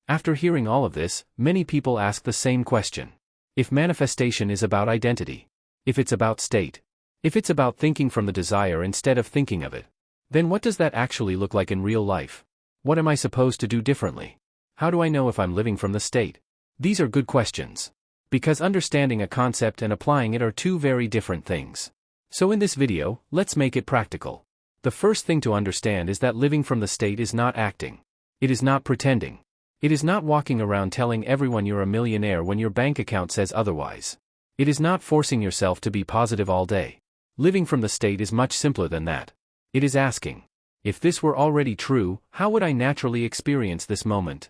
After hearing all of this, many people ask the same question. If manifestation is about identity, if it's about state, if it's about thinking from the desire instead of thinking of it, then what does that actually look like in real life? What am I supposed to do differently? How do I know if I'm living from the state? These are good questions. Because understanding a concept and applying it are two very different things. So in this video, let's make it practical. The first thing to understand is that living from the state is not acting. It is not pretending. It is not walking around telling everyone you're a millionaire when your bank account says otherwise. It is not forcing yourself to be positive all day. Living from the state is much simpler than that. It is asking, if this were already true, how would I naturally experience this moment?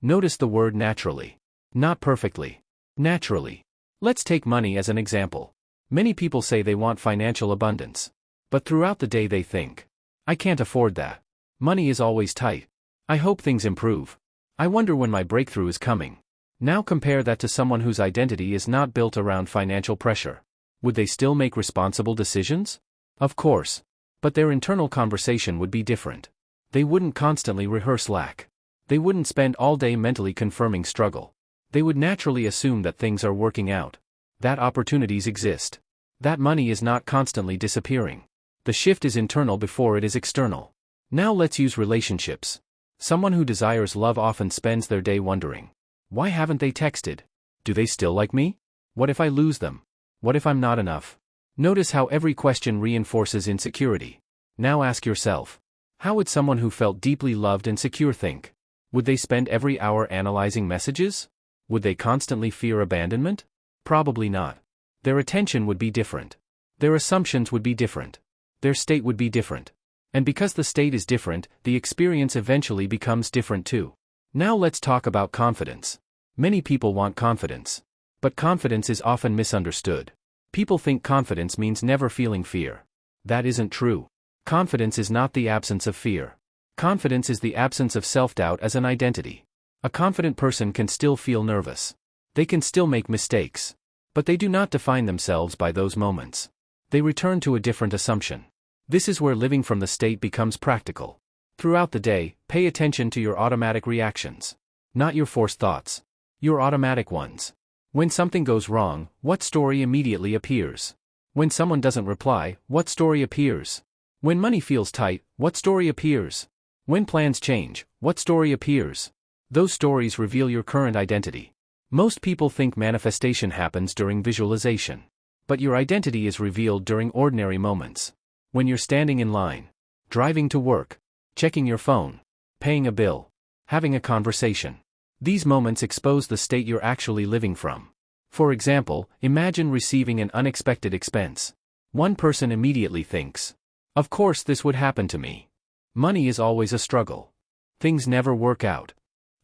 Notice the word naturally. Not perfectly. Naturally. Let's take money as an example. Many people say they want financial abundance. But throughout the day they think, I can't afford that. Money is always tight. I hope things improve. I wonder when my breakthrough is coming. Now compare that to someone whose identity is not built around financial pressure. Would they still make responsible decisions? Of course. But their internal conversation would be different. They wouldn't constantly rehearse lack. They wouldn't spend all day mentally confirming struggle. They would naturally assume that things are working out. That opportunities exist. That money is not constantly disappearing. The shift is internal before it is external. Now let's use relationships. Someone who desires love often spends their day wondering, why haven't they texted? Do they still like me? What if I lose them? What if I'm not enough? Notice how every question reinforces insecurity. Now ask yourself, how would someone who felt deeply loved and secure think? Would they spend every hour analyzing messages? Would they constantly fear abandonment? Probably not. Their attention would be different. Their assumptions would be different. Their state would be different. And because the state is different, the experience eventually becomes different too. Now let's talk about confidence. Many people want confidence. But confidence is often misunderstood. People think confidence means never feeling fear. That isn't true. Confidence is not the absence of fear. Confidence is the absence of self-doubt as an identity. A confident person can still feel nervous. They can still make mistakes. But they do not define themselves by those moments. They return to a different assumption. This is where living from the state becomes practical. Throughout the day, pay attention to your automatic reactions. Not your forced thoughts. Your automatic ones. When something goes wrong, what story immediately appears? When someone doesn't reply, what story appears? When money feels tight, what story appears? When plans change, what story appears? Those stories reveal your current identity. Most people think manifestation happens during visualization. But your identity is revealed during ordinary moments. When you're standing in line, driving to work, checking your phone, paying a bill, having a conversation. These moments expose the state you're actually living from. For example, imagine receiving an unexpected expense. One person immediately thinks, of course this would happen to me. Money is always a struggle. Things never work out.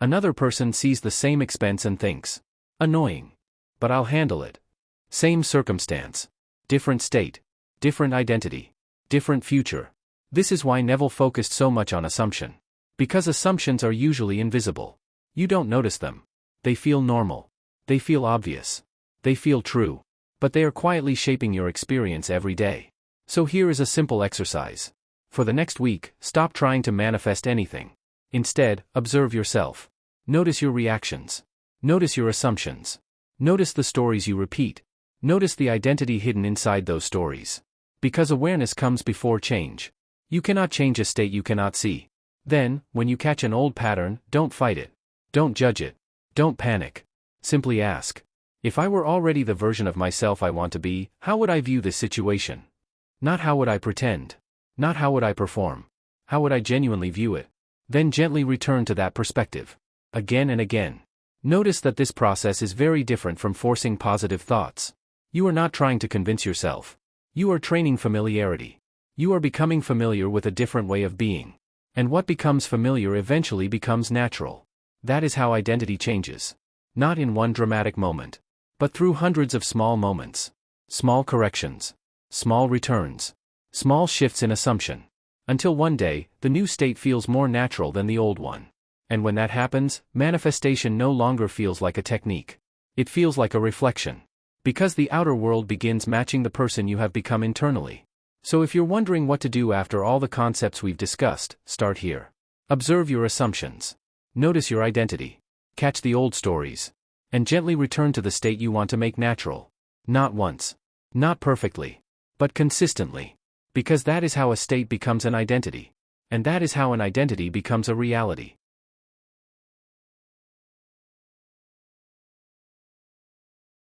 Another person sees the same expense and thinks, annoying. But I'll handle it. Same circumstance. Different state. Different identity. Different future. This is why Neville focused so much on assumption. Because assumptions are usually invisible. You don't notice them. They feel normal. They feel obvious. They feel true. But they are quietly shaping your experience every day. So here is a simple exercise. For the next week, stop trying to manifest anything. Instead, observe yourself. Notice your reactions. Notice your assumptions. Notice the stories you repeat. Notice the identity hidden inside those stories. Because awareness comes before change. You cannot change a state you cannot see. Then, when you catch an old pattern, don't fight it. Don't judge it. Don't panic. Simply ask, if I were already the version of myself I want to be, how would I view this situation? Not how would I pretend. Not how would I perform. How would I genuinely view it? Then gently return to that perspective. Again and again. Notice that this process is very different from forcing positive thoughts. You are not trying to convince yourself. You are training familiarity. You are becoming familiar with a different way of being. And what becomes familiar eventually becomes natural. That is how identity changes. Not in one dramatic moment, but through hundreds of small moments. Small corrections. Small returns. Small shifts in assumption. Until one day, the new state feels more natural than the old one. And when that happens, manifestation no longer feels like a technique. It feels like a reflection. Because the outer world begins matching the person you have become internally. So if you're wondering what to do after all the concepts we've discussed, start here. Observe your assumptions. Notice your identity. Catch the old stories. And gently return to the state you want to make natural. Not once. Not perfectly. But consistently. Because that is how a state becomes an identity. And that is how an identity becomes a reality.